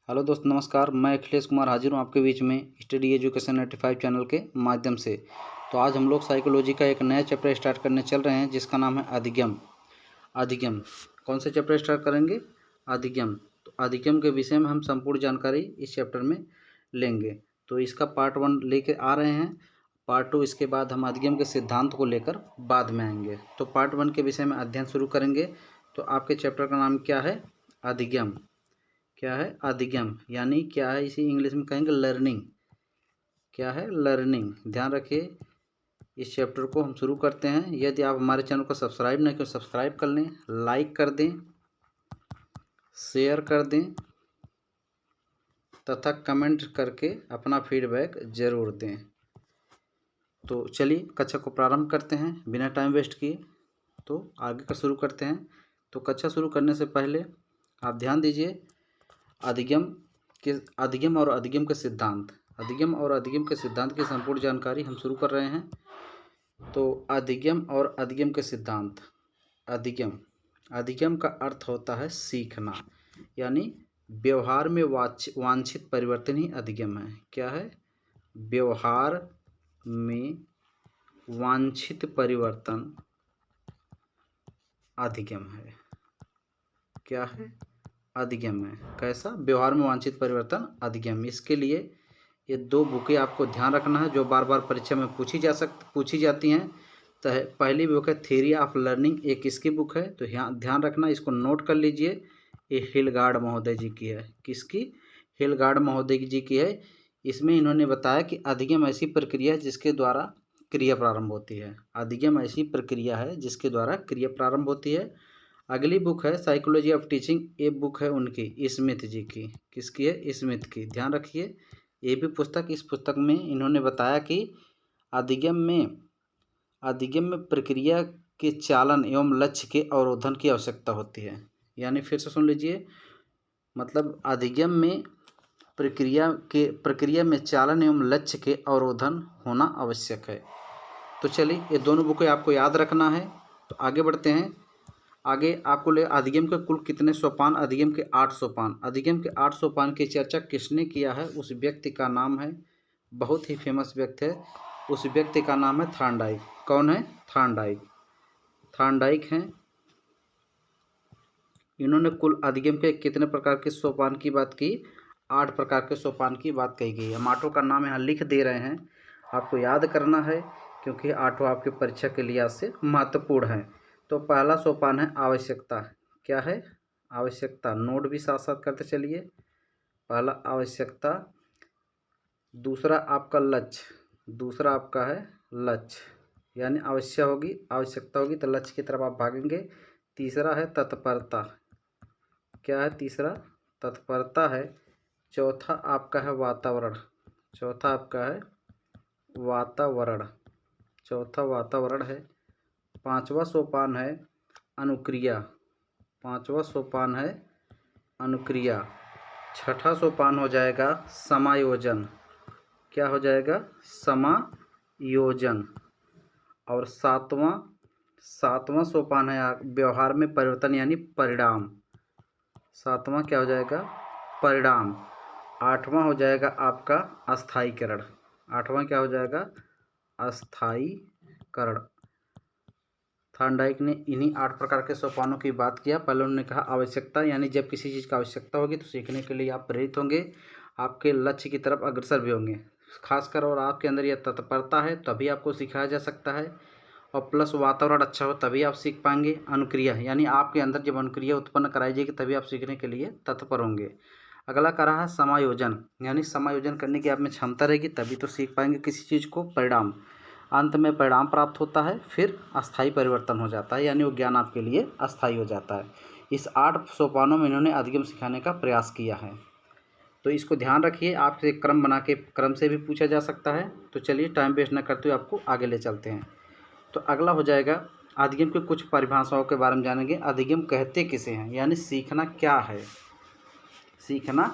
Hello दोस्त नमस्कार। मैं अखिलेश कुमार हाजिर हूँ आपके बीच में स्टडी एजुकेशन 95 चैनल के माध्यम से। तो आज हम लोग साइकोलॉजी का एक नया चैप्टर स्टार्ट करने चल रहे हैं जिसका नाम है अधिगम। अधिगम कौन से चैप्टर स्टार्ट करेंगे? अधिगम। तो अधिगम के विषय में हम संपूर्ण जानकारी इस चैप्टर में लेंगे। तो इसका पार्ट 1 लेके आ रहे हैं, पार्ट 2 इसके बाद हम अधिगम के सिद्धांत को लेकर बाद में आएंगे। तो पार्ट 1 के विषय में अध्ययन शुरू करेंगे। तो आपके चैप्टर का नाम क्या है? अधिगम। क्या है? अधिगम यानी क्या है? इसी इंग्लिश में कहेंगे लर्निंग। क्या है? लर्निंग। ध्यान रखिए, इस चैप्टर को हम शुरू करते हैं। यदि आप हमारे चैनल को सब्सक्राइब नहीं करें, सब्सक्राइब कर लें, लाइक कर दें, शेयर कर दें तथा कमेंट करके अपना फीडबैक ज़रूर दें। तो चलिए कक्षा को प्रारंभ करते हैं बिना टाइम वेस्ट किए। तो आगे का शुरू करते हैं। तो कक्षा शुरू करने से पहले आप ध्यान दीजिए, अधिगम और अधिगम के सिद्धांत। अधिगम और अधिगम के सिद्धांत की संपूर्ण जानकारी हम शुरू कर रहे हैं। तो अधिगम और अधिगम के सिद्धांत। अधिगम का अर्थ होता है सीखना, यानी व्यवहार में वांछित परिवर्तन ही अधिगम है। क्या है? व्यवहार में वांछित परिवर्तन अधिगम है। क्या है? अधिगम है। कैसा? व्यवहार में वांछित परिवर्तन अधिगम। इसके लिए ये 2 बुकें आपको ध्यान रखना है जो बार बार परीक्षा में पूछी जाती हैं। तो पहली बुक है थ्योरी ऑफ लर्निंग, एक इसकी बुक है। तो यहाँ ध्यान रखना, इसको नोट कर लीजिए। ये हिलगार्ड महोदय जी की है। किसकी? हिलगार्ड महोदय जी की है। इसमें इन्होंने बताया कि अधिगम ऐसी प्रक्रिया है जिसके द्वारा क्रिया प्रारंभ होती है। अधिगम ऐसी प्रक्रिया है जिसके द्वारा क्रिया प्रारंभ होती है। अगली बुक है साइकोलॉजी ऑफ टीचिंग। ये बुक है उनकी, स्मिथ जी की। किसकी है? स्मिथ की। ध्यान रखिए, ये भी पुस्तक, इस पुस्तक में इन्होंने बताया कि अधिगम में प्रक्रिया के चालन एवं लक्ष्य के अवरोधन की आवश्यकता होती है। यानी फिर से सुन लीजिए, मतलब अधिगम में प्रक्रिया में चालन एवं लक्ष्य के अवरोधन होना आवश्यक है। तो चलिए ये दोनों बुकें आपको याद रखना है। तो आगे बढ़ते हैं। आगे आपको अधिगम के कुल कितने सोपान? अधिगम के 8 सोपान। अधिगम के 8 सोपान की चर्चा किसने किया है? उस व्यक्ति का नाम है, बहुत ही फेमस व्यक्ति है, उस व्यक्ति का नाम है थॉर्नडाइक। कौन है? थॉर्नडाइक हैं। इन्होंने कुल अधिगम के कितने प्रकार के सोपान की बात की? 8 प्रकार के सोपान की बात कही गई है। हम 8 का नाम यहाँ लिख दे रहे हैं, आपको याद करना है क्योंकि 8 आपके परीक्षा के लिहाज से महत्वपूर्ण है। तो पहला सोपान है आवश्यकता। क्या है? आवश्यकता। नोट भी साथ साथ करते चलिए। पहला आवश्यकता। दूसरा आपका लक्ष्य। दूसरा आपका है लक्ष्य, यानी आवश्यकता होगी तो लक्ष्य की तरफ आप भागेंगे। तीसरा है तत्परता। क्या है? तीसरा तत्परता है। चौथा आपका है वातावरण। चौथा आपका है वातावरण। चौथा वातावरण है। पांचवा सोपान है अनुक्रिया। पांचवा सोपान है अनुक्रिया। छठा सोपान हो जाएगा समायोजन। क्या हो जाएगा? समायोजन। और सातवां सोपान है व्यवहार में परिवर्तन यानी परिणाम। सातवां क्या हो जाएगा? परिणाम। आठवां हो जाएगा आपका अस्थायीकरण। आठवां क्या हो जाएगा? अस्थायीकरण। थॉर्नडाइक ने इन्हीं 8 प्रकार के सोपानों की बात किया। पहले उन्होंने कहा आवश्यकता, यानी जब किसी चीज़ की आवश्यकता होगी तो सीखने के लिए आप प्रेरित होंगे, आपके लक्ष्य की तरफ अग्रसर भी होंगे खासकर, और आपके अंदर यह तत्परता है तभी आपको सिखाया जा सकता है। और प्लस वातावरण अच्छा हो तभी आप सीख पाएंगे। अनुक्रिया, यानी आपके अंदर जब अनुक्रिया उत्पन्न कराई जाएगी तभी आप सीखने के लिए तत्पर होंगे। अगला कह रहा है समायोजन, यानी समायोजन करने की आप में क्षमता रहेगी तभी तो सीख पाएंगे किसी चीज़ को। परिणाम, अंत में परिणाम प्राप्त होता है। फिर अस्थायी परिवर्तन हो जाता है, यानी वो ज्ञान आपके लिए अस्थायी हो जाता है। इस 8 सोपानों में इन्होंने अधिगम सिखाने का प्रयास किया है। तो इसको ध्यान रखिए, आपसे क्रम बना के क्रम से भी पूछा जा सकता है। तो चलिए टाइम वेस्ट न करते हुए आपको आगे ले चलते हैं। तो अगला हो जाएगा अधिगम की कुछ परिभाषाओं के बारे में जानेंगे। अधिगम कहते किसे हैं, यानी सीखना क्या है? सीखना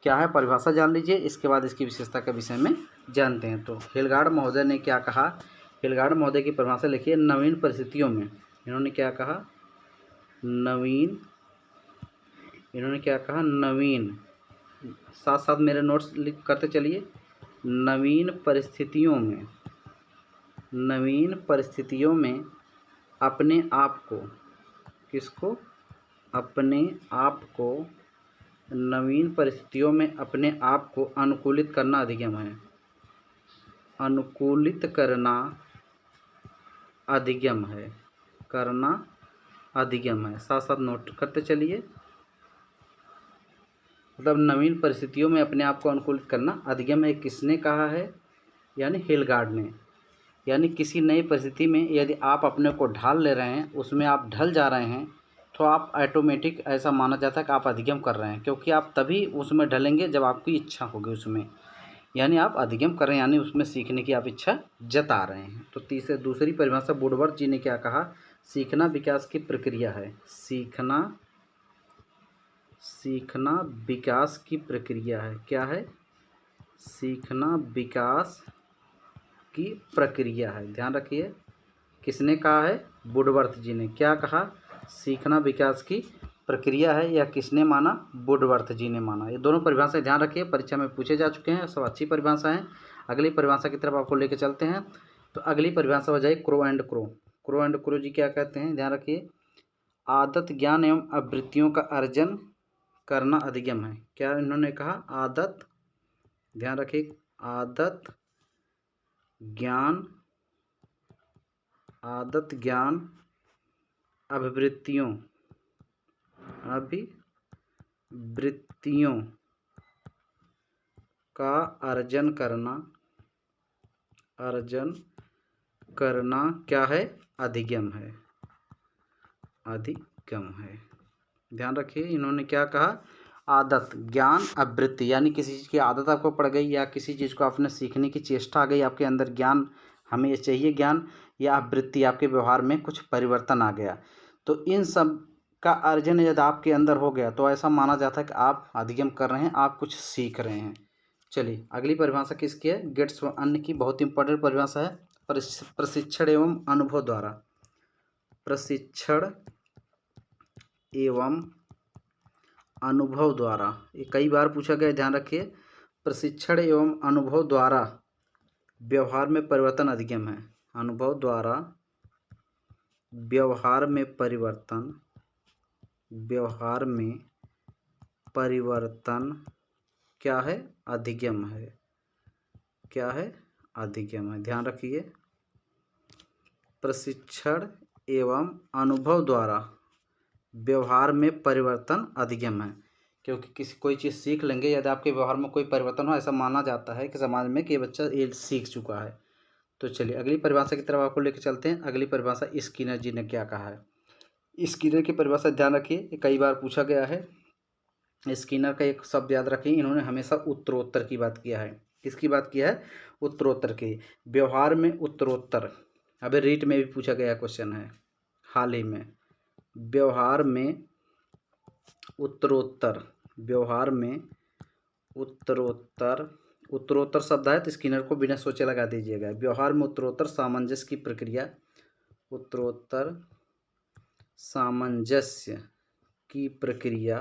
क्या है, परिभाषा जान लीजिए, इसके बाद इसकी विशेषता के विषय में जानते हैं। तो हिलगार्ड महोदय ने क्या कहा? हिलगार्ड महोदय की परिभाषा लिखिए। नवीन परिस्थितियों में इन्होंने क्या कहा? नवीन साथ साथ मेरे नोट्स लिख करते चलिए। नवीन परिस्थितियों में अपने आप को, किसको? अपने आप को, नवीन परिस्थितियों में अपने आप को अनुकूलित करना अधिगम है। अनुकूलित करना अधिगम है, करना अधिगम है। साथ साथ नोट करते चलिए। मतलब नवीन परिस्थितियों में अपने आप को अनुकूलित करना अधिगम है, किसने कहा है? यानी हिलगार्ड ने। यानी किसी नई परिस्थिति में यदि आप अपने को ढाल ले रहे हैं, उसमें आप ढल जा रहे हैं, तो आप ऑटोमेटिक ऐसा माना जाता है कि आप अधिगम कर रहे हैं, क्योंकि आप तभी उसमें ढलेंगे जब आपकी इच्छा होगी उसमें। यानी आप अधिगम कर रहे हैं, यानी उसमें सीखने की आप इच्छा जता रहे हैं। तो दूसरी परिभाषा वुडवर्थ जी ने क्या कहा? सीखना विकास की प्रक्रिया है। सीखना विकास की प्रक्रिया है। क्या है? सीखना विकास की प्रक्रिया है। ध्यान रखिए, किसने कहा है? वुडवर्थ जी ने। क्या कहा? सीखना विकास की प्रक्रिया है, या किसने माना? वुडवर्थ जी ने माना। ये दोनों परिभाषाएं ध्यान रखिए, परीक्षा में पूछे जा चुके हैं, सब अच्छी परिभाषा हैं। अगली परिभाषा की तरफ आपको लेके चलते हैं। तो अगली परिभाषा हो जाए Crow and Crow. Crow and Crow ji क्या कहते हैं? ध्यान रखिए। आदत, ज्ञान एवं आवृत्तियों का अर्जन करना अधिगम है। क्या इन्होंने कहा? आदत, ध्यान रखिए, आदत ज्ञान अभिवृत्तियों का अर्जन करना क्या है? अधिगम है। ध्यान रखिए, इन्होंने क्या कहा? आदत, ज्ञान, आवृत्ति, यानी किसी चीज़ की आदत आपको पड़ गई, या किसी चीज़ को आपने सीखने की चेष्टा आ गई आपके अंदर, ज्ञान, हमें ये चाहिए ज्ञान, या आवृत्ति, आपके व्यवहार में कुछ परिवर्तन आ गया, तो इन सब का अर्जन यदि आपके अंदर हो गया तो ऐसा माना जाता है कि आप अधिगम कर रहे हैं, आप कुछ सीख रहे हैं। चलिए अगली परिभाषा किसकी है? गेट्स अन्य की बहुत इंपॉर्टेंट परिभाषा है। प्रशिक्षण एवं अनुभव द्वारा। प्रशिक्षण एवं अनुभव द्वारा, ये कई बार पूछा गया, ध्यान रखिए। प्रशिक्षण एवं अनुभव द्वारा व्यवहार में परिवर्तन अधिगम है। अनुभव द्वारा व्यवहार में परिवर्तन क्या है? अधिगम है। क्या है? अधिगम है। ध्यान रखिए, प्रशिक्षण एवं अनुभव द्वारा व्यवहार में परिवर्तन अधिगम है, क्योंकि कोई चीज़ सीख लेंगे, यदि आपके व्यवहार में कोई परिवर्तन हो, ऐसा माना जाता है कि समाज में कि बच्चा ये सीख चुका है। तो चलिए अगली परिभाषा की तरफ आपको लेकर चलते हैं। अगली परिभाषा स्किनर जी ने क्या कहा है? स्किनर की परिभाषा ध्यान रखिए, कई बार पूछा गया है। स्किनर का एक शब्द याद रखिए, इन्होंने हमेशा उत्तरोत्तर की बात किया है। किसकी बात किया है? उत्तरोत्तर की। व्यवहार में उत्तरोत्तर, अभी रीट में भी पूछा गया क्वेश्चन है हाल ही में। व्यवहार में उत्तरोत्तर उत्तरोत्तर शब्द है तो स्किनर को बिना सोचे लगा दीजिएगा। व्यवहार में उत्तरोत्तर सामंजस्य की प्रक्रिया, उत्तरोत्तर सामंजस्य की प्रक्रिया,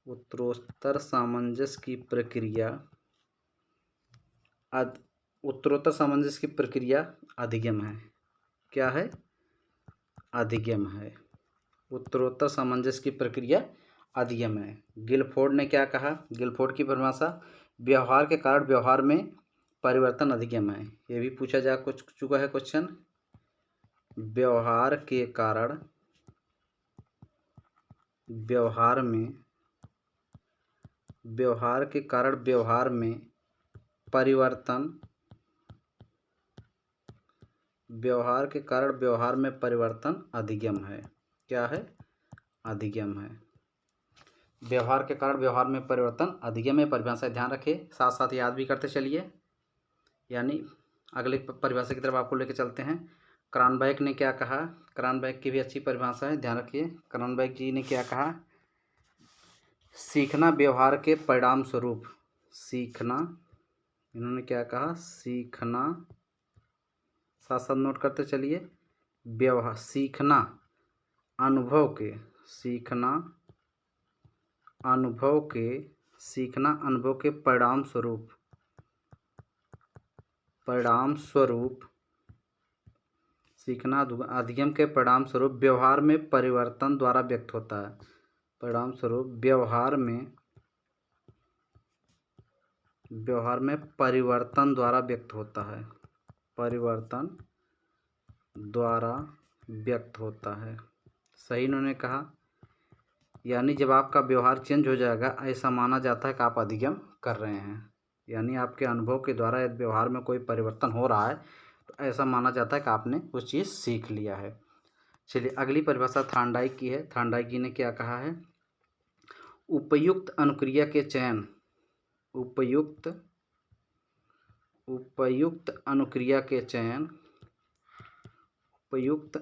उत्तरोत्तर सामंजस्य की प्रक्रिया अधिगम है। क्या है? अधिगम है। उत्तरोत्तर सामंजस्य की प्रक्रिया अधिगम है। गिलफोर्ड ने क्या कहा? गिलफोर्ड की परिभाषा, व्यवहार के कारण व्यवहार में परिवर्तन अधिगम है। ये भी पूछा जा चुका है क्वेश्चन। व्यवहार के कारण व्यवहार में परिवर्तन अधिगम है। क्या है? अधिगम है। व्यवहार के कारण व्यवहार में परिवर्तन अधिगम है। परिभाषा ध्यान रखिए, साथ साथ याद भी करते चलिए। यानी अगले परिभाषा की तरफ आपको लेकर चलते हैं। क्रॉनबेक ने क्या कहा? क्रॉनबेक की भी अच्छी परिभाषा है, ध्यान रखिए। क्रॉनबेक जी ने क्या कहा? सीखना व्यवहार के परिणाम स्वरूप। सीखना, इन्होंने क्या कहा? सीखना, साथ साथ नोट करते चलिए। व्यवहार, सीखना अनुभव के सीखना अनुभव के परिणाम स्वरूप सीखना अधिगम के परिणाम स्वरूप व्यवहार में परिवर्तन द्वारा व्यक्त होता है। परिणाम स्वरूप व्यवहार में परिवर्तन द्वारा व्यक्त होता है। परिवर्तन द्वारा व्यक्त होता है। सही इन्होंने कहा, यानी जब आपका व्यवहार चेंज हो जाएगा ऐसा माना जाता है कि आप अधिगम कर रहे हैं। यानी आपके अनुभव के द्वारा यदि व्यवहार में कोई परिवर्तन हो रहा है तो ऐसा माना जाता है कि आपने कुछ चीज़ सीख लिया है। चलिए अगली परिभाषा थार्नडाइक की है। थार्नडाइक जी ने क्या कहा है? उपयुक्त अनुक्रिया के चयन उपयुक्त अनुक्रिया के चयन उपयुक्त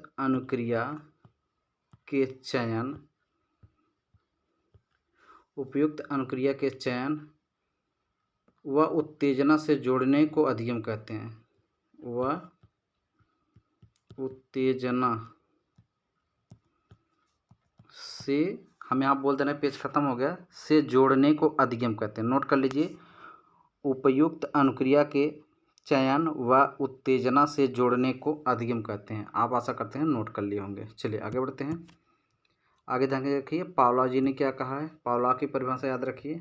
अनुक्रिया के चयन व उत्तेजना से जोड़ने को अधिगम कहते हैं। व उत्तेजना से, हम यहाँ बोल देना पेज खत्म हो गया, से जोड़ने को अधिगम कहते हैं। नोट कर लीजिए, उपयुक्त अनुक्रिया के चयन व उत्तेजना से जोड़ने को अधिगम कहते हैं। आप आशा करते हैं नोट कर लिए होंगे। चलिए आगे बढ़ते हैं। आगे ध्यान रखिए पावलोव जी ने क्या कहा है। पावलोव की परिभाषा याद रखिए।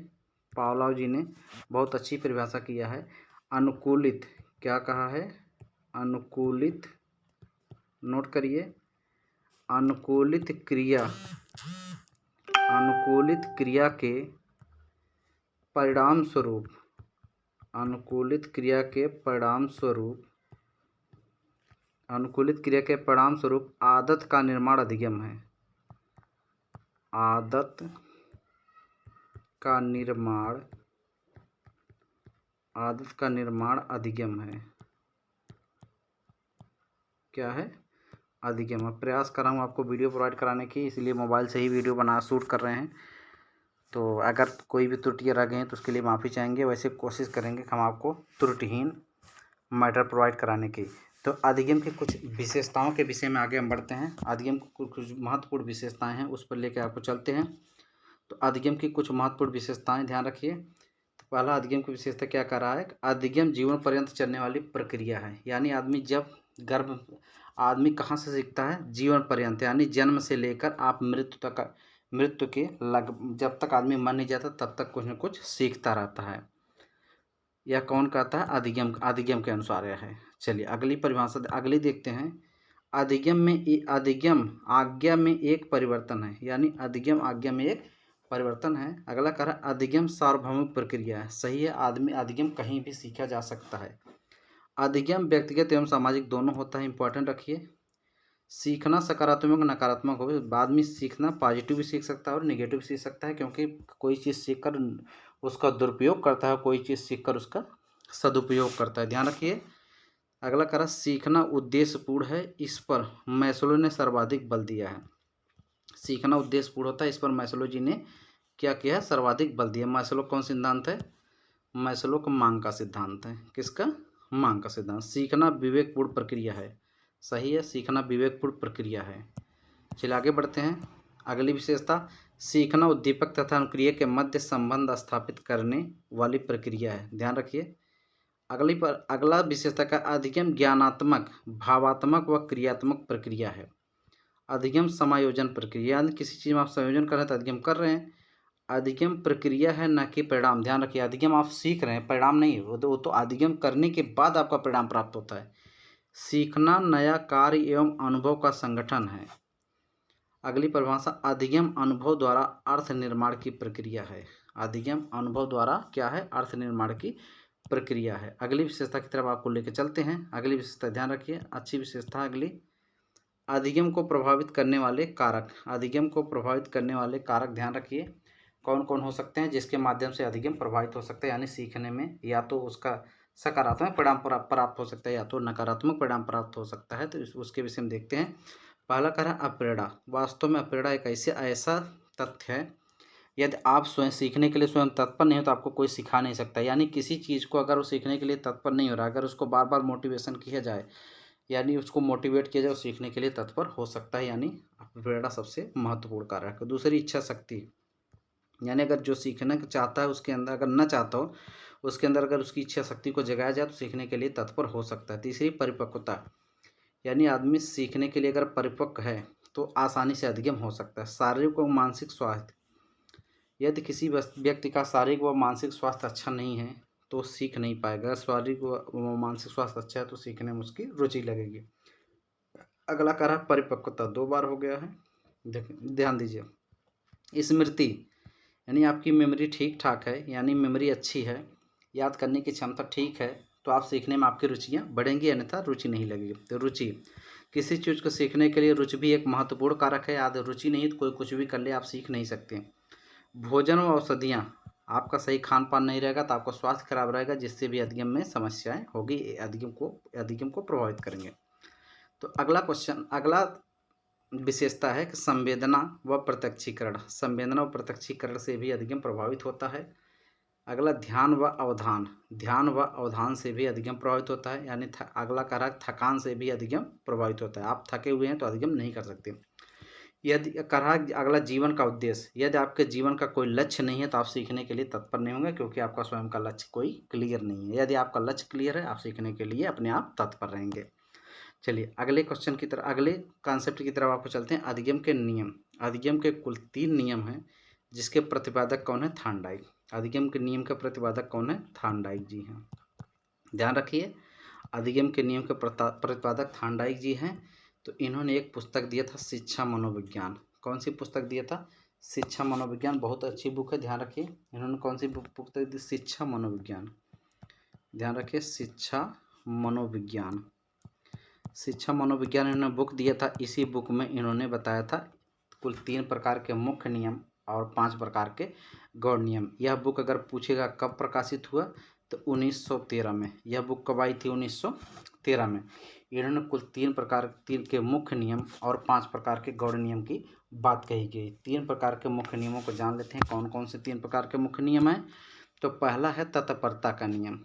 पावलोव जी ने बहुत अच्छी परिभाषा किया है। अनुकूलित, क्या कहा है? अनुकूलित, नोट करिए, अनुकूलित क्रिया के परिणाम स्वरूप अनुकूलित क्रिया के परिणाम स्वरूप आदत का निर्माण अधिगम है। आदत का निर्माण अधिगम है। क्या है? अधिगम। प्रयास कर रहा हूँ आपको वीडियो प्रोवाइड कराने की, इसलिए मोबाइल से ही वीडियो शूट कर रहे हैं। तो अगर कोई भी त्रुटियाँ रह गई हैं तो उसके लिए माफ़ी चाहेंगे। वैसे कोशिश करेंगे कि हम आपको त्रुटिहीन मैटर प्रोवाइड कराने की। तो अधिगम की कुछ विशेषताओं के विषय में आगे हम बढ़ते हैं। अधिगम की कुछ महत्वपूर्ण विशेषताएं हैं, उस पर लेकर आपको चलते हैं। तो अधिगम की कुछ महत्वपूर्ण विशेषताएं ध्यान रखिए। तो पहला अधिगम की विशेषता क्या कह रहा है? अधिगम जीवन पर्यंत चलने वाली प्रक्रिया है। यानी आदमी कहाँ से सीखता है? जीवन पर्यंत, यानी जन्म से लेकर आप मृत्यु के जब तक आदमी मर नहीं जाता तब तक कुछ न कुछ सीखता रहता है। यह कौन कहता है? अधिगम के अनुसार यह है। चलिए अगली परिभाषा अगली देखते हैं। अधिगम आज्ञा में एक परिवर्तन है। यानी अधिगम आज्ञा में एक परिवर्तन है। अगला कह रहा है अधिगम सार्वभौमिक प्रक्रिया है। सही है, अधिगम कहीं भी सीखा जा सकता है। अधिगम व्यक्तिगत एवं सामाजिक दोनों होता है, इंपॉर्टेंट रखिए। सीखना सकारात्मक नकारात्मक हो, बाद में सीखना पॉजिटिव भी सीख सकता है और नेगेटिव भी सीख सकता है, क्योंकि कोई चीज़ सीखकर उसका दुरुपयोग करता है, कोई चीज़ सीखकर उसका सदुपयोग करता है। ध्यान रखिए। अगला कह रहा सीखना उद्देश्यपूर्ण है, इस पर मैस्लो ने सर्वाधिक बल दिया है। सीखना उद्देश्यपूर्ण होता है, इस पर मैस्लो जी ने क्या किया है? सर्वाधिक बल दिया। मैस्लो कौन सिद्धांत है? मैस्लो का मांग का सिद्धांत है। किसका? मांग का सिद्धांत। सीखना विवेकपूर्ण प्रक्रिया है। सही है, सीखना विवेकपूर्ण प्रक्रिया है। चलिए आगे बढ़ते हैं। अगली विशेषता, सीखना उद्दीपक तथा अनुक्रिया के मध्य संबंध स्थापित करने वाली प्रक्रिया है। ध्यान रखिए। अगला विशेषता का अधिगम ज्ञानात्मक, भावात्मक व क्रियात्मक प्रक्रिया है। अधिगम समायोजन प्रक्रिया, यानी किसी चीज़ में आप संयोजन कर रहे हैं तो अधिगम कर रहे हैं। अधिगम प्रक्रिया है, न कि परिणाम। ध्यान रखिए, अधिगम आप सीख रहे हैं, परिणाम नहीं। वो तो अधिगम करने के बाद आपका परिणाम प्राप्त होता है। सीखना नया कार्य एवं अनुभव का संगठन है। अगली परिभाषा, अधिगम अनुभव द्वारा अर्थ निर्माण की प्रक्रिया है। अधिगम अनुभव द्वारा क्या है? अर्थ निर्माण की प्रक्रिया है। अगली विशेषता की तरफ आपको लेकर चलते हैं। अगली विशेषता ध्यान रखिए, अच्छी विशेषता। अगली, अधिगम को प्रभावित करने वाले कारक। अधिगम को प्रभावित करने वाले कारक ध्यान रखिए कौन कौन हो सकते हैं जिसके माध्यम से अधिगम प्रभावित हो सकता है। यानी सीखने में या तो उसका सकारात्मक परिणाम प्राप्त हो सकता है या तो नकारात्मक परिणाम प्राप्त हो सकता है। तो उसके विषय में देखते हैं। पहला कह रहा है अप्रेरणा। वास्तव में अप्रेरणा एक ऐसा तथ्य है, यदि आप स्वयं सीखने के लिए स्वयं तत्पर नहीं हो तो आपको कोई सिखा नहीं सकता। यानी किसी चीज़ को अगर वो सीखने के लिए तत्पर नहीं हो रहा, अगर उसको बार बार मोटिवेशन किया जाए, यानी उसको मोटिवेट किया जाए, सीखने के लिए तत्पर हो सकता है। यानी प्रेरणा सबसे महत्वपूर्ण कारक है। दूसरी, इच्छा शक्ति। यानी अगर जो सीखना चाहता है उसके अंदर, अगर न चाहता हो उसके अंदर अगर उसकी इच्छा शक्ति को जगाया जाए तो सीखने के लिए तत्पर हो सकता है। तीसरी परिपक्वता, यानी आदमी सीखने के लिए अगर परिपक्व है तो आसानी से अधिगम हो सकता है। शारीरिक व मानसिक स्वास्थ्य, यदि किसी व्यक्ति का शारीरिक व मानसिक स्वास्थ्य अच्छा नहीं है तो सीख नहीं पाएगा। शारीरिक व मानसिक स्वास्थ्य अच्छा है तो सीखने में उसकी रुचि लगेगी। अगला कह परिपक्वता, 2 बार हो गया है, ध्यान दीजिए। स्मृति, यानी आपकी मेमोरी ठीक ठाक है, यानी मेमोरी अच्छी है, याद करने की क्षमता ठीक है तो आप सीखने में आपकी रुचियाँ बढ़ेंगी, अन्यथा रुचि नहीं लगेगी। तो रुचि, किसी चीज़ को सीखने के लिए रुचि भी एक महत्वपूर्ण कारक है। यदि रुचि नहीं तो कोई कुछ भी कर ले, आप सीख नहीं सकते। भोजन व औषधियाँ, आपका सही खान पान नहीं रहेगा तो आपका स्वास्थ्य खराब रहेगा, जिससे भी अधिगम में समस्याएं होगी, अधिगम को प्रभावित करेंगे। तो अगला क्वेश्चन, अगला विशेषता है कि संवेदना व प्रत्यक्षीकरण। संवेदना व प्रत्यक्षीकरण से भी अधिगम प्रभावित होता है। अगला ध्यान व अवधान, ध्यान व अवधान से भी अधिगम प्रभावित होता है। यानी अगला कह रहा है थकान से भी अधिगम प्रभावित होता है। आप थके हुए हैं तो अधिगम नहीं कर सकते। यदि कह रहा है अगला जीवन का उद्देश्य, यदि आपके जीवन का कोई लक्ष्य नहीं है तो आप सीखने के लिए तत्पर नहीं होंगे, क्योंकि आपका स्वयं का लक्ष्य कोई क्लियर नहीं है। यदि आपका लक्ष्य क्लियर है आप सीखने के लिए अपने आप तत्पर रहेंगे। चलिए अगले क्वेश्चन की तरफ, अगले कॉन्सेप्ट की तरफ आपको चलते हैं। अधिगम के नियम, अधिगम के कुल 3 नियम हैं, जिसके प्रतिपादक कौन है? थार्नडाइक। अधिगम के नियम का प्रतिपादक कौन है? थार्नडाइक जी हैं। ध्यान रखिए, अधिगम के नियम के प्रतिपादक थार्नडाइक जी हैं। तो इन्होंने एक पुस्तक दिया था, शिक्षा मनोविज्ञान। कौन सी पुस्तक दिया था? शिक्षा मनोविज्ञान। बहुत अच्छी बुक है, ध्यान रखिए। इन्होंने कौन सी पुस्तक दी? शिक्षा मनोविज्ञान। ध्यान रखिए, शिक्षा मनोविज्ञान। शिक्षा मनोविज्ञान इन्होंने बुक दिया था। इसी बुक में इन्होंने बताया था कुल 3 प्रकार के मुख्य नियम और 5 प्रकार के गौण नियम। यह बुक अगर पूछेगा कब प्रकाशित हुआ तो 1913 में। यह बुक कब आई थी? 1913 में। इन्होंने कुल 3 प्रकार, 3 के मुख्य नियम और 5 प्रकार के गौण नियम की बात कही गई। 3 प्रकार के मुख्य नियमों को जान लेते हैं। कौन कौन से 3 प्रकार के मुख्य नियम हैं? तो पहला है तत्परता का नियम।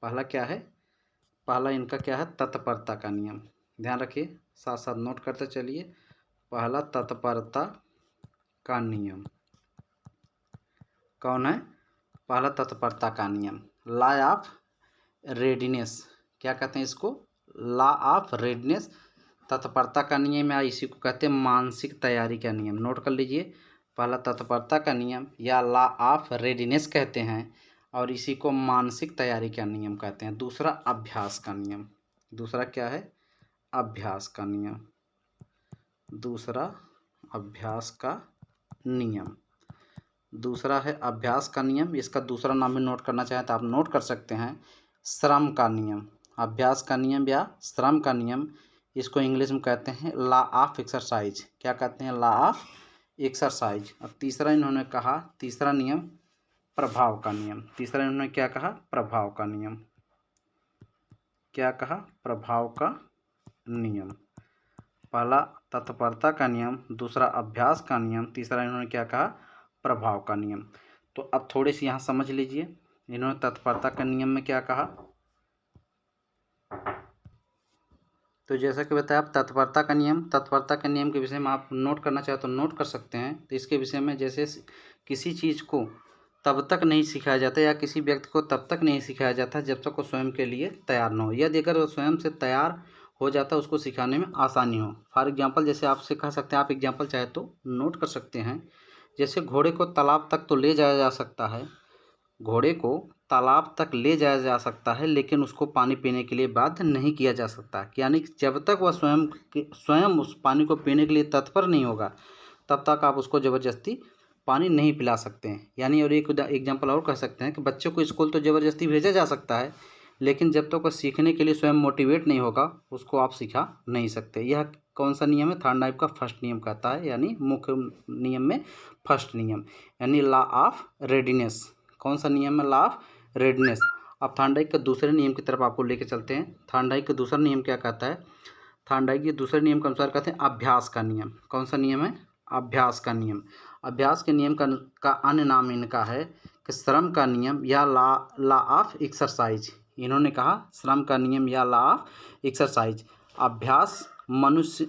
पहला क्या है? पहला इनका क्या है? तत्परता का नियम। ध्यान रखिए, साथ साथ नोट करते चलिए। पहला तत्परता का नियम कौन है? पहला तत्परता का नियम, लॉ ऑफ रेडीनेस। क्या कहते हैं इसको? Law of readiness. तत्परता का नियम या इसी को कहते हैं मानसिक तैयारी का नियम। नोट कर लीजिए, पहला तत्परता का नियम या लॉ ऑफ रेडीनेस कहते हैं, और इसी को मानसिक तैयारी का नियम कहते हैं। दूसरा अभ्यास का नियम। दूसरा क्या है? अभ्यास का नियम। दूसरा अभ्यास का नियम। दूसरा है अभ्यास का नियम। इसका दूसरा नाम भी नोट करना चाहें तो आप नोट कर सकते हैं, श्रम का नियम। अभ्यास का नियम या श्रम का नियम, इसको इंग्लिश में कहते हैं लॉ ऑफ एक्सरसाइज। क्या कहते हैं? Law of exercise. और तीसरा इन्होंने कहा, तीसरा नियम प्रभाव का नियम। तीसरा इन्होंने क्या कहा? प्रभाव का नियम। क्या कहा? प्रभाव का नियम। पहला तत्परता का नियम, दूसरा अभ्यास का नियम, तीसरा इन्होंने क्या कहा? प्रभाव का नियम। तो अब थोड़ी सी यहाँ समझ लीजिए, इन्होंने तत्परता के नियम में क्या कहा। तो जैसा कि बताया, आप तत्परता का नियम, तत्परता के नियम के विषय में आप नोट करना चाहे तो नोट कर सकते हैं। तो इसके विषय में, जैसे किसी चीज़ को तब तक नहीं सिखाया जाता या किसी व्यक्ति को तब तक नहीं सिखाया जाता जब तक वो स्वयं के लिए तैयार न हो। यदि अगर वो स्वयं से तैयार हो जाता है उसको सिखाने में आसानी हो। फॉर एग्जांपल, जैसे आप सिखा सकते हैं, आप एग्जांपल चाहे तो नोट कर सकते हैं। जैसे घोड़े को तालाब तक तो ले जाया जा सकता है, घोड़े को तालाब तक ले जाया जा सकता है, लेकिन उसको पानी पीने के लिए बाध्य नहीं किया जा सकता। यानी जब तक वह स्वयं उस पानी को पीने के लिए तत्पर नहीं होगा तब तक आप उसको ज़बरदस्ती पानी नहीं पिला सकते हैं। यानी और एक एग्जांपल और कह सकते हैं कि बच्चों को स्कूल तो ज़बरदस्ती भेजा जा सकता है, लेकिन जब तक वह सीखने के लिए स्वयं मोटिवेट नहीं होगा उसको आप सिखा नहीं सकते। यह कौन सा नियम है? थार्नडाइक का फर्स्ट नियम कहता है, यानी मुख्य नियम में फर्स्ट नियम, यानी लॉ ऑफ रेडीनेस। कौन सा नियम है? Law of readiness. अब थार्नडाइक के दूसरे नियम की तरफ आपको लेके चलते हैं। थार्नडाइक का दूसरा नियम क्या कहता है? थार्नडाइक के दूसरे नियम के अनुसार कहते हैं अभ्यास का नियम। कौन सा नियम है? अभ्यास का नियम। अभ्यास के नियम का अन्य नाम इनका है कि श्रम का नियम या लॉ ऑफ एक्सरसाइज। इन्होंने कहा श्रम का नियम या लॉ ऑफ एक्सरसाइज। अभ्यास मनुष्य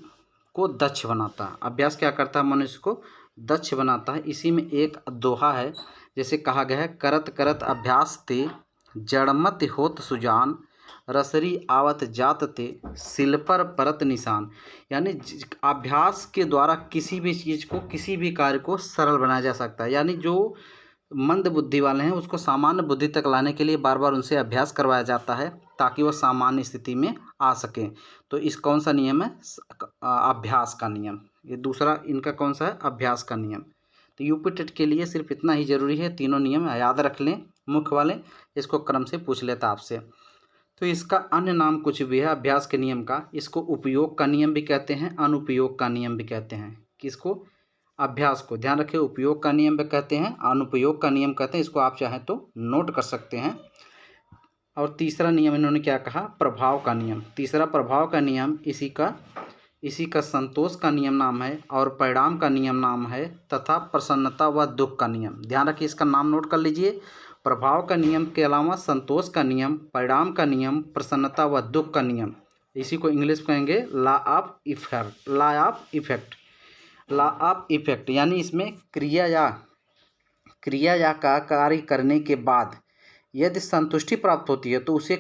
को दक्ष बनाता है। अभ्यास क्या करता है? मनुष्य को दक्ष बनाता है। इसी में एक दोहा है, जैसे कहा गया है, करत करत अभ्यास ते जड़मत होत सुजान, रसरी आवत जात ते सिल पर परत निशान। यानी अभ्यास के द्वारा किसी भी चीज़ को, किसी भी कार्य को सरल बनाया जा सकता है। यानी जो मंद बुद्धि वाले हैं उसको सामान्य बुद्धि तक लाने के लिए बार बार उनसे अभ्यास करवाया जाता है ताकि वह सामान्य स्थिति में आ सकें। तो इस कौन सा नियम है? अभ्यास का नियम। ये दूसरा इनका कौन सा है? अभ्यास का नियम। तो यूपी टेट के लिए सिर्फ इतना ही जरूरी है, तीनों नियम याद रख लें मुख्य वाले, इसको क्रम से पूछ लेता आपसे। तो इसका अन्य नाम कुछ भी है अभ्यास के नियम का, इसको उपयोग का नियम भी कहते हैं, अनुपयोग का नियम भी कहते हैं। किसको? अभ्यास को। ध्यान रखिए, उपयोग का नियम भी कहते हैं, अनुपयोग का नियम कहते हैं। इसको आप चाहें तो नोट कर सकते हैं। और तीसरा नियम इन्होंने क्या कहा? प्रभाव का नियम। तीसरा प्रभाव का नियम इसी का संतोष का नियम नाम है और परिणाम का नियम नाम है तथा प्रसन्नता व दुख का नियम। ध्यान रखिए, इसका नाम नोट कर लीजिए। प्रभाव का नियम के अलावा संतोष का नियम, परिणाम का नियम, प्रसन्नता व दुख का नियम। इसी को इंग्लिश कहेंगे law of effect. Law of effect, law of effect यानी इसमें क्रिया या का कार्य करने के बाद यदि संतुष्टि प्राप्त होती है तो उसे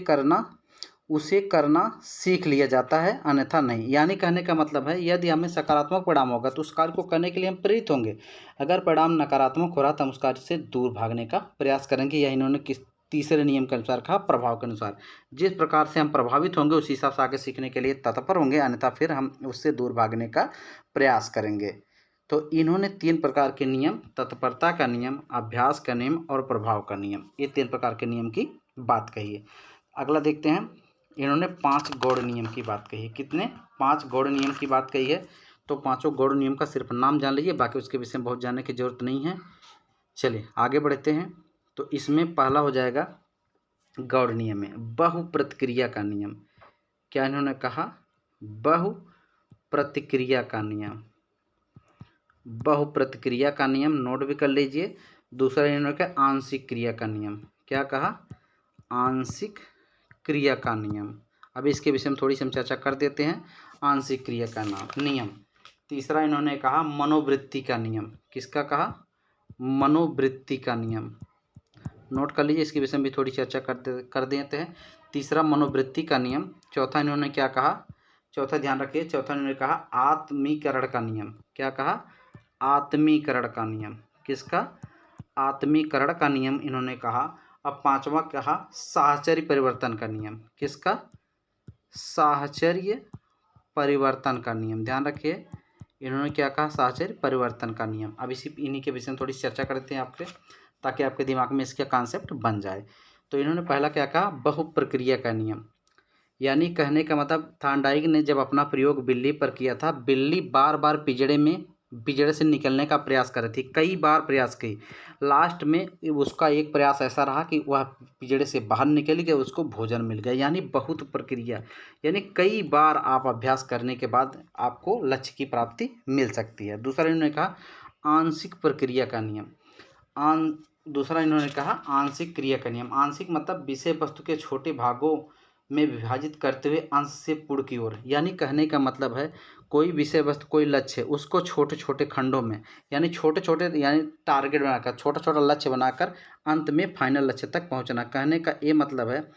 करना सीख लिया जाता है, अन्यथा नहीं। यानी कहने का मतलब है, यदि हमें सकारात्मक परिणाम होगा तो उस कार्य को करने के लिए हम प्रेरित होंगे। अगर परिणाम नकारात्मक हो रहा तो हम उस कार्य से दूर भागने का प्रयास करेंगे। यह इन्होंने किस तीसरे नियम के अनुसार कहा? प्रभाव के अनुसार। जिस प्रकार से हम प्रभावित होंगे उसी हिसाब से आगे सीखने के लिए तत्पर होंगे, अन्यथा फिर हम उससे दूर भागने का प्रयास करेंगे। तो इन्होंने 3 प्रकार के नियम, तत्परता का नियम, अभ्यास का नियम और प्रभाव का नियम, ये 3 प्रकार के नियम की बात कही है। अगला देखते हैं, इन्होंने 5 गौड़ नियम की बात कही है। कितने? 5 गौड़ नियम की बात कही है। तो 5 गौड़ नियम का सिर्फ नाम जान लीजिए, बाकी उसके विषय में बहुत जानने की जरूरत नहीं है। चलिए आगे बढ़ते हैं। तो इसमें पहला हो जाएगा गौड़ नियम में बहुप्रतिक्रिया का नियम। क्या इन्होंने कहा? बहुप्रतिक्रिया का नियम। बहुप्रतिक्रिया का नियम नोट भी कर लीजिए। दूसरा इन्होंने कहा आंशिक क्रिया का नियम। क्या कहा? आंशिक क्रिया का नियम। अब इसके विषय में थोड़ी सी हम चर्चा कर देते हैं। आंशिक क्रिया का नियम। तीसरा इन्होंने कहा मनोवृत्ति का नियम। किसका कहा? मनोवृत्ति का नियम। नोट कर लीजिए, इसके विषय में भी थोड़ी चर्चा कर देते हैं। तीसरा मनोवृत्ति का नियम। चौथा इन्होंने क्या कहा? चौथा ध्यान रखिए, चौथा इन्होंने कहा आत्मीकरण का नियम। क्या कहा? आत्मीकरण का नियम। किसका? आत्मीकरण का नियम इन्होंने कहा। अब पांचवा कहा साहचर्य परिवर्तन का नियम। किसका? साहचर्य परिवर्तन का नियम। ध्यान रखिए, इन्होंने क्या कहा? साहचर्य परिवर्तन का नियम। अब इन्हीं के विषय में थोड़ी चर्चा करते हैं आपके, ताकि आपके दिमाग में इसका कॉन्सेप्ट बन जाए। तो इन्होंने पहला क्या कहा? बहुप्रक्रिया का नियम। यानी कहने का मतलब थॉर्नडाइक ने जब अपना प्रयोग बिल्ली पर किया था, बिल्ली बार बार पिंजड़े से निकलने का प्रयास कर रही थी, कई बार प्रयास की। लास्ट में उसका एक प्रयास ऐसा रहा कि वह पिंजड़े से बाहर निकल गया, उसको भोजन मिल गया। यानी बहुत प्रक्रिया, यानी कई बार आप अभ्यास करने के बाद आपको लक्ष्य की प्राप्ति मिल सकती है। दूसरा इन्होंने कहा आंशिक प्रक्रिया का नियम। दूसरा इन्होंने कहा आंशिक क्रिया का नियम। आंशिक मतलब विषय वस्तु के छोटे भागों में विभाजित करते हुए अंश से पूर्ण की ओर। यानी कहने का मतलब है, कोई विषय वस्तु, कोई लक्ष्य, उसको छोटे छोटे खंडों में, यानी छोटे छोटे यानी टारगेट बनाकर, छोटा छोटा लक्ष्य बनाकर अंत में फाइनल लक्ष्य तक पहुंचना। कहने का ये मतलब है,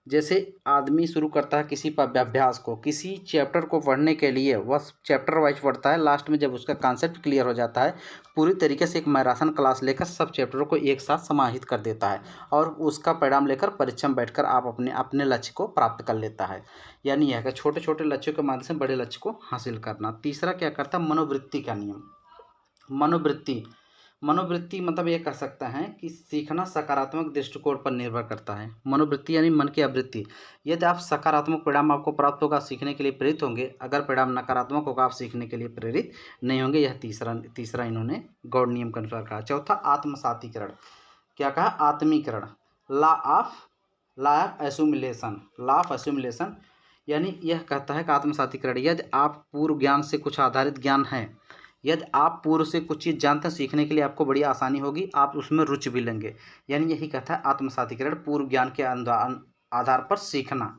जैसे आदमी शुरू करता है किसी पर अभ्यास को, किसी चैप्टर को पढ़ने के लिए वह चैप्टर वाइज पढ़ता है। लास्ट में जब उसका कॉन्सेप्ट क्लियर हो जाता है, पूरी तरीके से एक मैराथन क्लास लेकर सब चैप्टरों को एक साथ समाहित कर देता है और उसका परिणाम लेकर परीक्षा में बैठकर आप अपने लक्ष्य को प्राप्त कर लेता है। यानी यह छोटे छोटे लक्ष्यों के माध्यम से बड़े लक्ष्य को हासिल करना। तीसरा क्या करता है? मनोवृत्ति का नियम। मनोवृत्ति मतलब ये कह सकते हैं कि सीखना सकारात्मक दृष्टिकोण पर निर्भर करता है। मनोवृत्ति यानी मन की आवृत्ति। यदि आप सकारात्मक परिणाम आपको प्राप्त होगा, सीखने के लिए प्रेरित होंगे। अगर परिणाम नकारात्मक होगा, आप सीखने के लिए प्रेरित नहीं होंगे। यह तीसरा इन्होंने गौड़ नियम के अनुसार कहा। चौथा आत्मसातीकरण। क्या कहा? आत्मीकरण। Law of assimilation. यानी यह कहता है कि आत्मसातीकरण, यदि आप पूर्व ज्ञान से कुछ आधारित ज्ञान है, यदि आप पूर्व से कुछ चीज़ जानते हैं, सीखने के लिए आपको बड़ी आसानी होगी, आप उसमें रुचि भी लेंगे। यानी यही कहता है आत्मसातीकरण, पूर्व ज्ञान के आधार पर सीखना।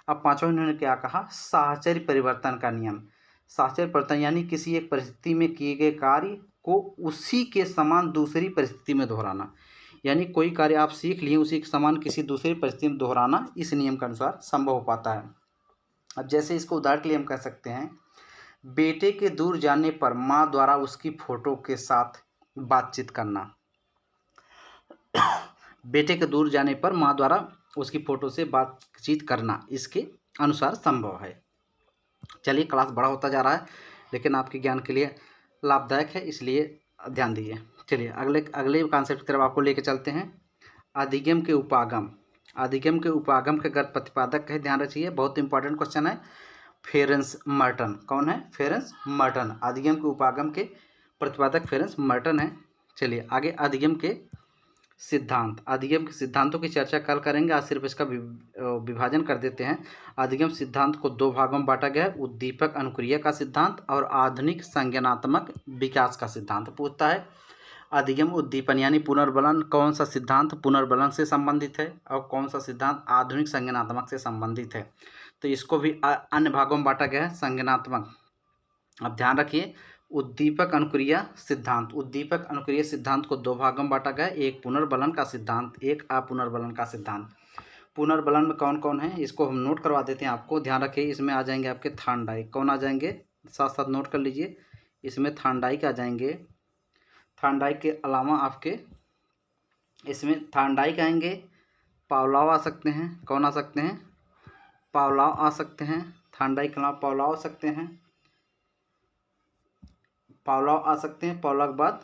अब पांचवा इन्होंने क्या कहा? साहचर्य परिवर्तन का नियम। साहचर्य परिवर्तन यानी किसी एक परिस्थिति में किए गए कार्य को उसी के समान दूसरी परिस्थिति में दोहराना, यानी कोई कार्य आप सीख लिए उसी के समान किसी दूसरी परिस्थिति में दोहराना इस नियम के अनुसार संभव हो पाता है। अब जैसे इसको उदाहरण के लिए हम कह सकते हैं, बेटे के दूर जाने पर माँ द्वारा उसकी फोटो के साथ बातचीत करना। बेटे के दूर जाने पर माँ द्वारा उसकी फ़ोटो से बातचीत करना इसके अनुसार संभव है। चलिए, क्लास बड़ा होता जा रहा है लेकिन आपके ज्ञान के लिए लाभदायक है, इसलिए ध्यान दीजिए। चलिए अगले कॉन्सेप्ट की तरफ आपको लेके चलते हैं। अधिगम के उपागम। अधिगम के उपागम के अगर प्रतिपादक है, ध्यान रखिए, बहुत इंपॉर्टेंट क्वेश्चन है। फेरेंस मर्टन। कौन है? फेरेंस मर्टन। अधिगम के उपागम के प्रतिपादक फेरेंस मर्टन है। चलिए आगे, अधिगम के सिद्धांत। अधिगम के सिद्धांतों की चर्चा कल करेंगे, आज सिर्फ इसका विभाजन कर देते हैं। अधिगम सिद्धांत को दो भागों में बांटा गया है, उद्दीपक अनुक्रिया का सिद्धांत और आधुनिक संज्ञानात्मक विकास का सिद्धांत। पूछता है अधिगम उद्दीपन यानी पुनर्बलन कौन सा सिद्धांत पुनर्बलन से संबंधित है और कौन सा सिद्धांत आधुनिक संज्ञानात्मक से संबंधित है। तो इसको भी अन्य भागों में बांटा गया है, संज्ञानात्मक। अब ध्यान रखिए, उद्दीपक अनुक्रिया सिद्धांत। उद्दीपक अनुक्रिया सिद्धांत को दो भागों में बांटा गया, एक पुनर्बलन का सिद्धांत, एक अपुनर्बलन का सिद्धांत। पुनर्बलन में कौन कौन है इसको हम नोट करवा देते हैं आपको। ध्यान रखिए, इसमें आ जाएंगे आपके थार्नडाइक। कौन आ जाएंगे? साथ साथ नोट कर लीजिए, इसमें थार्नडाइक आ जाएंगे। थार्नडाइक के अलावा आपके इसमें थार्नडाइक आएंगे, पावलॉव आ सकते हैं। कौन आ सकते हैं? पावलॉव आ सकते हैं। थार्नडाइक के अलावा पावलॉव आ सकते हैं, पावलॉव आ सकते हैं। पावलॉव के बाद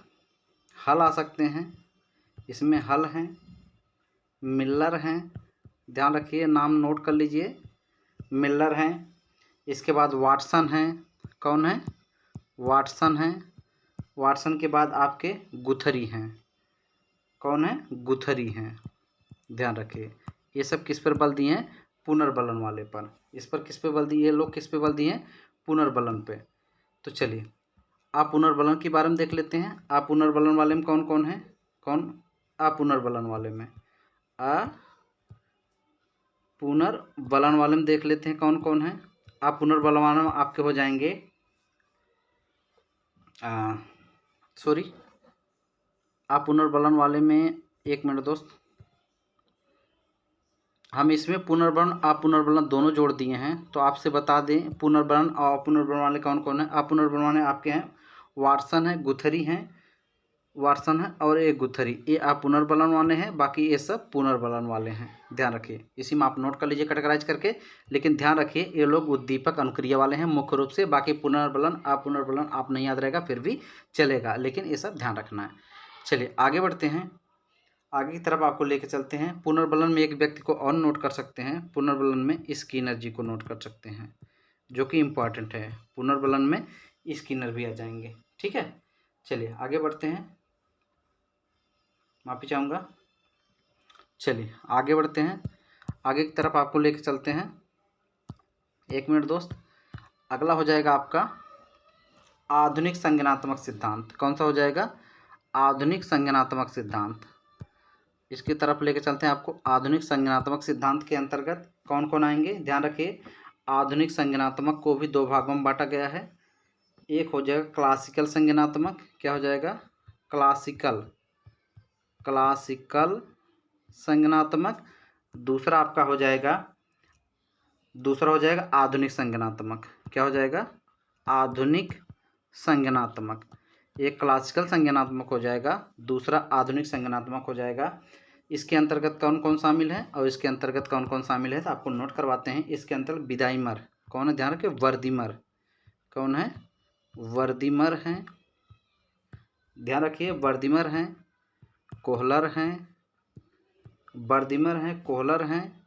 हल आ सकते हैं, इसमें हल हैं, मिल्लर हैं। ध्यान रखिए, नाम नोट कर लीजिए, मिल्लर हैं। इसके बाद वाटसन हैं। कौन है? वाटसन हैं। वाटसन के बाद आपके गुथरी हैं। कौन है? गुथरी हैं। ध्यान रखिए, ये सब किस पर बल दिए हैं? पुनर्बलन वाले पर। इस पर किस पे बल दिए? ये लोग किस पे बल दिए हैं? पुनर्बलन पे। तो चलिए आप पुनर्बलन के बारे में देख लेते हैं। आप पुनर्बलन वाले में कौन कौन है? कौन? अपुनर्बलन वाले में पुनर्बलन वाले में देख लेते हैं कौन कौन है। अपुनर्बलन वाले में आपके हो जाएंगे अपुनर्बलन वाले में, एक मिनट दोस्त, हम इसमें पुनर्बलन अपुनर्बलन दोनों जोड़ दिए हैं। तो आपसे बता दें, पुनर्बलन और अपुनर्बलन वाले कौन कौन है। अपुनर्बलन वाले आपके हैं वाटसन है, गुथरी हैं, वाटसन है और एक गुथरी, ये अपुनर्बलन वाले हैं। बाकी ये सब पुनर्बलन वाले हैं। ध्यान रखिए, इसी में आप नोट कर लीजिए कैटेगराइज करके। लेकिन ध्यान रखिए, ये लोग उद्दीपक अनुक्रिया वाले हैं मुख्य रूप से। बाकी पुनर्बलन अपुनर्बलन आप नहीं याद रहेगा फिर भी चलेगा, लेकिन ये सब ध्यान रखना है। चलिए आगे बढ़ते हैं, आगे की तरफ आपको लेके चलते हैं। पुनर्बलन में एक व्यक्ति को और नोट कर सकते हैं। पुनर्बलन में स्किनर जी को नोट कर सकते हैं, जो कि इम्पॉर्टेंट है। पुनर्बलन में स्किनर भी आ जाएंगे, ठीक है। चलिए आगे बढ़ते हैं, माफी चाहूँगा। चलिए आगे बढ़ते हैं, आगे की तरफ आपको लेके चलते हैं। एक मिनट दोस्त, अगला हो जाएगा आपका आधुनिक संज्ञानात्मक सिद्धांत। कौन सा हो जाएगा? आधुनिक संज्ञानात्मक सिद्धांत। इसकी तरफ लेके चलते हैं आपको। आधुनिक संज्ञानात्मक सिद्धांत के अंतर्गत कौन कौन आएंगे? ध्यान रखिए, आधुनिक संज्ञानात्मक को भी दो भागों में बांटा गया है। एक हो जाएगा क्लासिकल संज्ञानात्मक। क्या हो जाएगा? क्लासिकल संज्ञानात्मक। दूसरा आपका हो जाएगा आधुनिक संज्ञानात्मक। क्या हो जाएगा? आधुनिक संज्ञानात्मक। एक क्लासिकल संज्ञानात्मक हो जाएगा, दूसरा आधुनिक संज्ञानात्मक हो जाएगा। इसके अंतर्गत कौन कौन शामिल है और इसके अंतर्गत कौन कौन शामिल है तो आपको नोट करवाते हैं। इसके अंतर्गत विदाइमर। कौन है? ध्यान रखिए, वर्दीमर। कौन है? वर्दीमर हैं। ध्यान रखिए, वर्दीमर हैं, कोहलर हैं, वर्दीमर हैं, कोहलर हैं,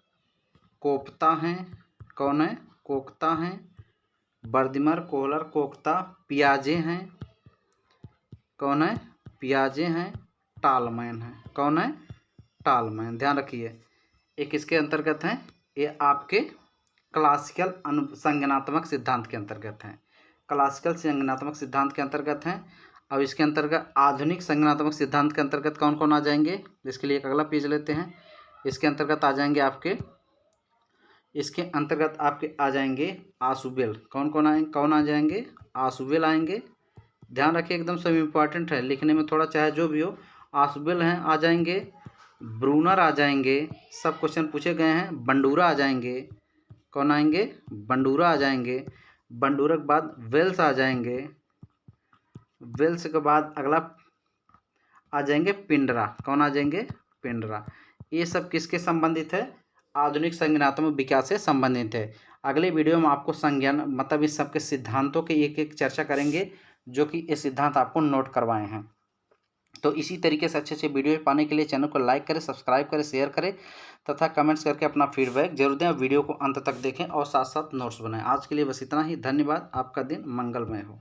कोप्ता हैं। कौन है? कोक्ता हैं। वर्दीमर, कोहलर, कोक्ता। पियाजे हैं। कौन है? पियाजे हैं। टालमैन है। कौन है? टालमैन। ध्यान रखिए, एक इसके अंतर्गत हैं, ये आपके क्लासिकल संज्ञानात्मक सिद्धांत के अंतर्गत हैं। क्लासिकल संज्ञानात्मक सिद्धांत के अंतर्गत हैं। अब इसके अंतर्गत आधुनिक संज्ञानात्मक सिद्धांत के अंतर्गत कौन कौन आ जाएंगे? इसके लिए एक अगला पेज लेते हैं। इसके अंतर्गत आ जाएंगे आपके, इसके अंतर्गत आपके आ जाएंगे आसुबेल। कौन आ जाएंगे? आसुबेल आएंगे, ध्यान रखिए, एकदम सब इम्पॉर्टेंट है, लिखने में थोड़ा चाहे जो भी हो। आसबिल हैं आ जाएंगे, ब्रूनर आ जाएंगे, सब क्वेश्चन पूछे गए हैं। बंडूरा आ जाएंगे, कौन आएंगे? बंडूरा आ जाएंगे। बंडूरा के बाद वेल्स आ जाएंगे। वेल्स के बाद अगला आ जाएंगे पिंडरा, कौन आ जाएंगे? पिंडरा। ये सब किसके संबंधित है? आधुनिक संज्ञानात्मक विकास से संबंधित है। अगले वीडियो में आपको संज्ञान मतलब इस सबके सिद्धांतों के एक एक चर्चा करेंगे, जो कि ये सिद्धांत आपको नोट करवाए हैं। तो इसी तरीके से अच्छे अच्छे वीडियो पाने के लिए चैनल को लाइक करें, सब्सक्राइब करें, शेयर करें तथा कमेंट्स करके अपना फीडबैक जरूर दें। वीडियो को अंत तक देखें और साथ साथ नोट्स बनाएं। आज के लिए बस इतना ही। धन्यवाद। आपका दिन मंगलमय हो।